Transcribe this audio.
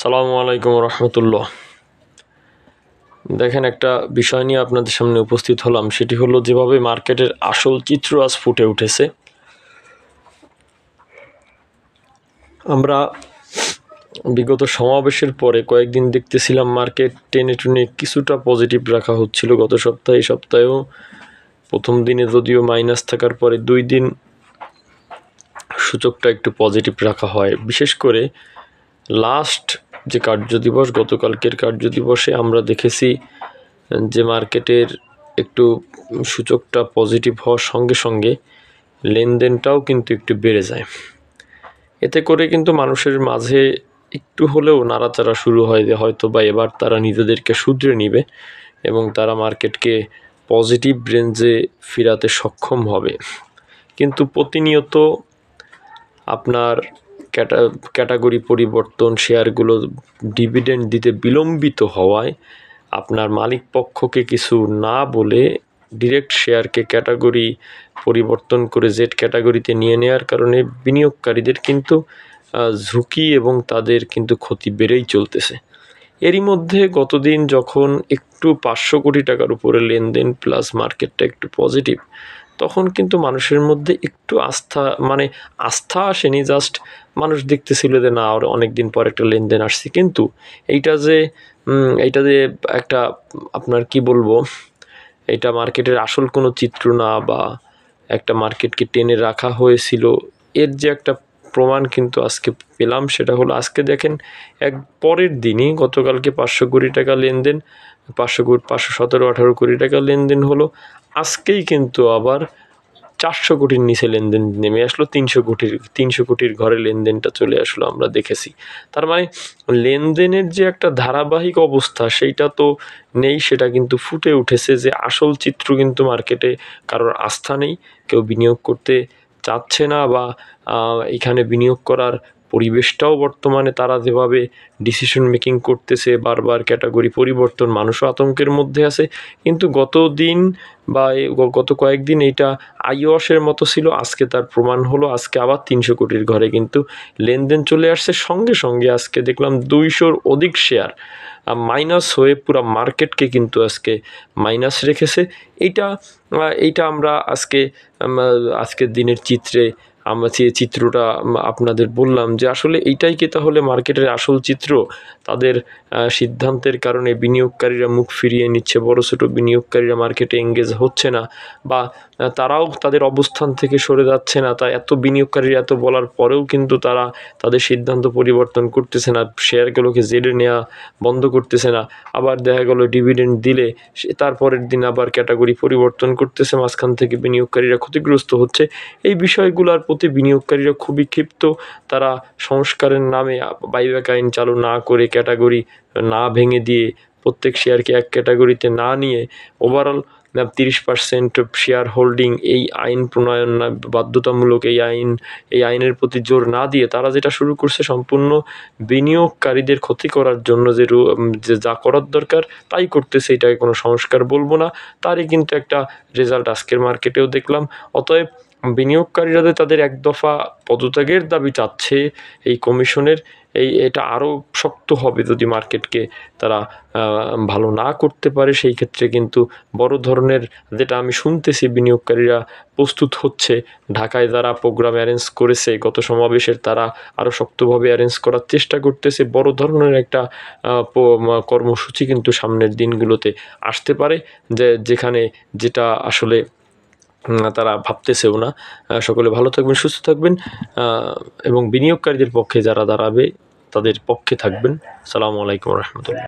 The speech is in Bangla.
সালামু আলাইকুম রহমতুল্লাহ। দেখেন, একটা বিষয় নিয়ে আপনাদের সামনে উপস্থিত হলাম। সেটি হলো, যেভাবে মার্কেটের আসল চিত্র আজ ফুটে উঠেছে। আমরা বিগত সমাবেশের পরে কয়েকদিন দেখতেছিলাম মার্কেট টেনে টুনে কিছুটা পজিটিভ রাখা হচ্ছিল। গত সপ্তাহে, এই সপ্তাহেও প্রথম দিনে যদিও মাইনাস থাকার পরে 2 দিন সূচকটা একটু পজিটিভ রাখা হয়। বিশেষ করে লাস্ট যে কার্যদিবস, গতকালকের কার্যদিবসে আমরা দেখেছি যে মার্কেটের একটু সূচকটা পজিটিভ হওয়ার সঙ্গে সঙ্গে লেনদেনটাও কিন্তু একটু বেড়ে যায়। এতে করে কিন্তু মানুষের মাঝে একটু হলেও নাড়াচাড়া শুরু হয় যে হয়তো বা এবার তারা নিজেদেরকে শুধরে নিবে এবং তারা মার্কেটকে পজিটিভ রেঞ্জে ফেরাতে সক্ষম হবে। কিন্তু প্রতিনিয়ত আপনার ক্যাটাগরি পরিবর্তন, শেয়ারগুলো ডিভিডেন্ড দিতে বিলম্বিত হওয়ায় আপনার মালিক পক্ষকে কিছু না বলে ডিরেক্ট শেয়ারকে ক্যাটাগরি পরিবর্তন করে জেড ক্যাটাগরিতে নিয়ে নেওয়ার কারণে বিনিয়োগকারীদের কিন্তু ঝুঁকি এবং তাদের কিন্তু ক্ষতি বেড়েই চলতেছে। এরই মধ্যে গতদিন যখন একটু 500 কোটি টাকার উপরে লেনদেন প্লাস মার্কেটটা একটু পজিটিভ, তখন কিন্তু মানুষের মধ্যে একটু আস্থা আসেনি। জাস্ট মানুষ দেখতেছিল যে না, আর অনেক দিন পর একটা লেনদেন আসছে। কিন্তু এইটা যে একটা আপনার কি বলবো, এটা মার্কেটের আসল কোনো চিত্র না, বা একটা মার্কেটকে টেনে রাখা হয়েছিল, এর যে একটা প্রমাণ কিন্তু আজকে পেলাম। সেটা হলো, আজকে দেখেন এক পরের দিনই গতকালকে 500 কোটি টাকা লেনদেন, 517-18 কোটি টাকা লেনদেন হলো। আজকেই কিন্তু আবার 400 কোটির নিচে লেনদেন নেমে আসলো, 300 কোটির ঘরে লেনদেনটা চলে আসলো, আমরা দেখেছি। তার মানে লেনদেনের যে একটা ধারাবাহিক অবস্থা সেইটা তো নেই, সেটা কিন্তু ফুটে উঠেছে যে আসল চিত্র কিন্তু মার্কেটে কারোর আস্থা নেই, কেউ বিনিয়োগ করতে চাচ্ছে না, বা এখানে বিনিয়োগ করার পরিবেশটাও বর্তমানে তারা যেভাবে ডিসিশন মেকিং করতেছে, বারবার ক্যাটাগরি পরিবর্তন, মানুষও আতঙ্কের মধ্যে আছে। কিন্তু গত দিন বা গত কয়েকদিন এইটা আইওয়াশের মতো ছিল, আজকে তার প্রমাণ হলো। আজকে আবার 300 কোটির ঘরে কিন্তু লেনদেন চলে আসছে। সঙ্গে সঙ্গে আজকে দেখলাম 200-র অধিক শেয়ার মাইনাস হয়ে পুরো মার্কেটকে কিন্তু আজকে মাইনাস রেখেছে। এইটা আমরা আজকের দিনের আমরা যে চিত্রটা আপনাদের বললাম, যে আসলে এইটাই কি তাহলে মার্কেটের আসল চিত্র? তাদের সিদ্ধান্তের কারণে বিনিয়োগকারীরা মুখ ফিরিয়ে নিচ্ছে, বড় ছোটো বিনিয়োগকারীরা মার্কেটে এঙ্গেজ হচ্ছে না, বা তারাও তাদের অবস্থান থেকে সরে যাচ্ছে না। তাই এত বিনিয়োগকারীরা এত বলার পরেও কিন্তু তারা তাদের সিদ্ধান্ত পরিবর্তন করতেছে না, শেয়ারগুলোকে জেডে নেওয়া বন্ধ করতেছে না। আবার দেখা গেল ডিভিডেন্ড দিলে তারপরের দিন আবার ক্যাটাগরি পরিবর্তন করতেছে, মাঝখান থেকে বিনিয়োগকারীরা ক্ষতিগ্রস্ত হচ্ছে। এই বিষয়গুলোর প্রতি বিনিয়োগকারীরা খুবই ক্ষিপ্ত। তারা সংস্কারের নামে বাইব্যাক আইন চালু না করে, ক্যাটাগরি না ভেঙে দিয়ে, প্রত্যেক শেয়ারকে এক ক্যাটাগরিতে না নিয়ে ওভারঅল 30% শেয়ার হোল্ডিং, এই আইন প্রণয়ন বাধ্যতামূলক, এই আইনের প্রতি জোর না দিয়ে তারা যেটা শুরু করছে, সম্পূর্ণ বিনিয়োগকারীদের ক্ষতি করার জন্য যে যা করার দরকার তাই করতেছে। এটাকে কোনো সংস্কার বলবো না, তারই কিন্তু একটা রেজাল্ট আজকের মার্কেটেও দেখলাম। অতএব বিনিয়োগকারীরা তাদের এক দফা পদত্যাগের দাবি চাচ্ছে এই কমিশনের, এটা আরও শক্ত হবে যদি মার্কেটকে তারা ভালো না করতে পারে। সেই ক্ষেত্রে কিন্তু বড় ধরনের, যেটা আমি শুনতেছি, বিনিয়োগকারীরা প্রস্তুত হচ্ছে। ঢাকায় যারা প্রোগ্রাম অ্যারেঞ্জ করেছে গত সমাবেশের, তারা আরও শক্তভাবে অ্যারেঞ্জ করার চেষ্টা করতেছে। বড় ধরনের একটা কর্মসূচি কিন্তু সামনের দিনগুলোতে আসতে পারে, যেটা আসলে তারা ভাবতেছেও না। সকলে ভালো থাকবেন, সুস্থ থাকবেন, এবং বিনিয়োগকারীদের পক্ষে যারা দাঁড়াবে তাদের পক্ষে থাকবেন। আসসালামু আলাইকুম রহমতুল্লাহ।